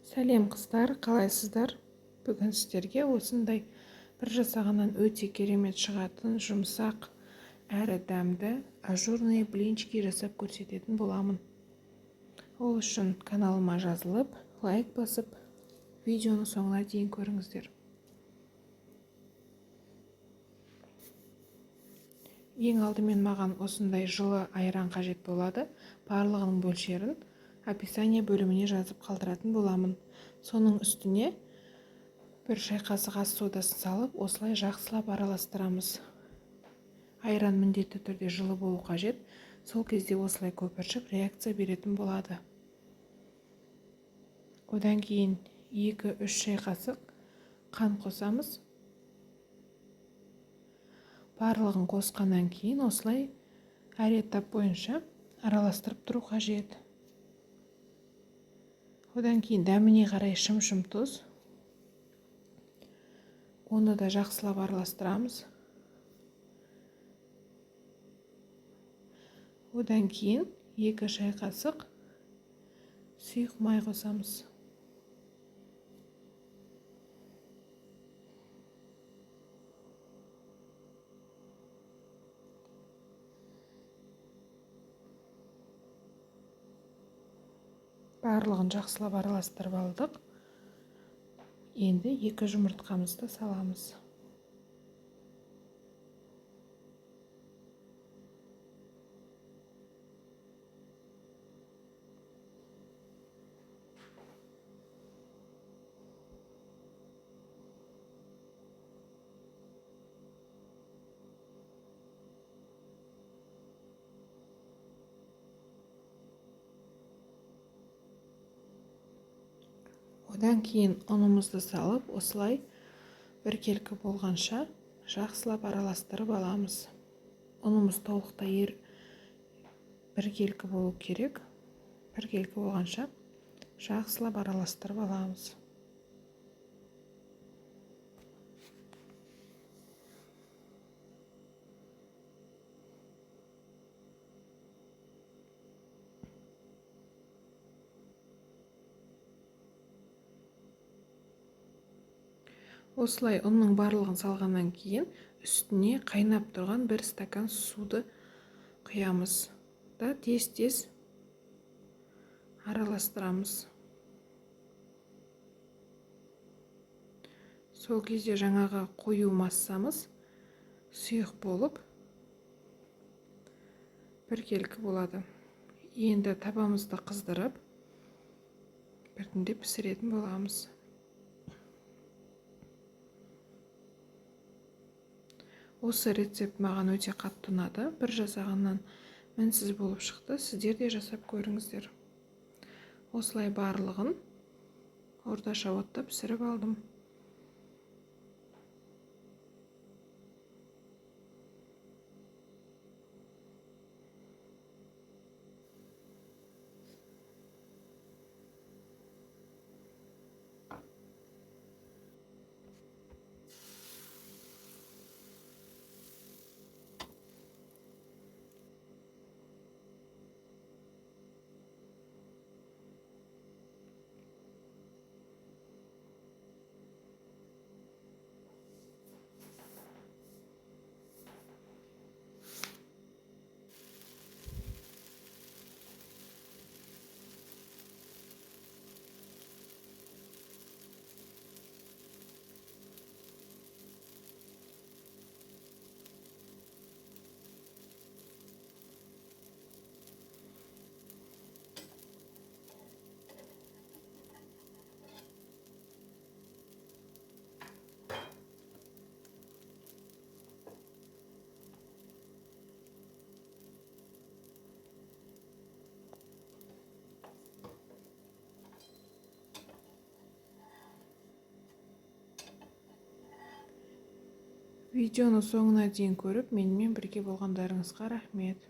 Сәлем қыздар, қалайсыздар? Бүгін сіздерге осындай бір жасағаннан өте керемет шығатын жұмсақ әрі дәмді ажурные блинчики жасап көрсететін боламын. Ол үшін каналыма жазылып, лайк басып, видеоны соңына дейін көріңіздер. Ең алдымен маған осындай жылы айран қажет болады. Барлығының мөлшерін описание бөліміне жазып қалдыратын боламын. Соның үстіне бір шай қасық ас содасын салып, осылай жақсылап араластырамыз. Айран міндетті түрде жылы болу қажет. Сол кезде осылай көпіршік реакция беретін болады. Одан кейін 2-3 шай қасық қант қосамыз. Барлығын қосқаннан кейін осылай әр этап бойынша араластырып тұру қажет. Одан кейін дәміне қарай шым-шым тұз. Оны да жақсылап араластырамыз. Одан кейін 2 шай қасық сұйық май қосамыз. Барлығын жақсылап араластырып алдық. Енді 2 жұмыртқамызды саламыз. Одан кейін ұнымызды салып, осылай біркелкі болғанша жақсылап араластырып аламыз. Ұнымыз толықтай біркелкі болу керек. Біркелкі болғанша жақсылап араластырып аламыз. Осылай ұнның барлығын салғаннан кейін үстіне қайнап тұрған 1 стакан суды құямыз да тез-тез араластырамыз. Сол кезде жаңағы қою массамыз сұйық болып біркелкі болады. Енді табамызды қыздырып, біртіндеп пісіретін боламыз. Осы рецепт маған өте қатты ұнады. Бір жасағаннан мінсіз болып шықты. Сіздер де жасап көріңіздер. Осылай барлығын орташа отта пісіріп алдым. Видеоны соңына дейін көріп, менімен бірге болғандарыңызға рахмет.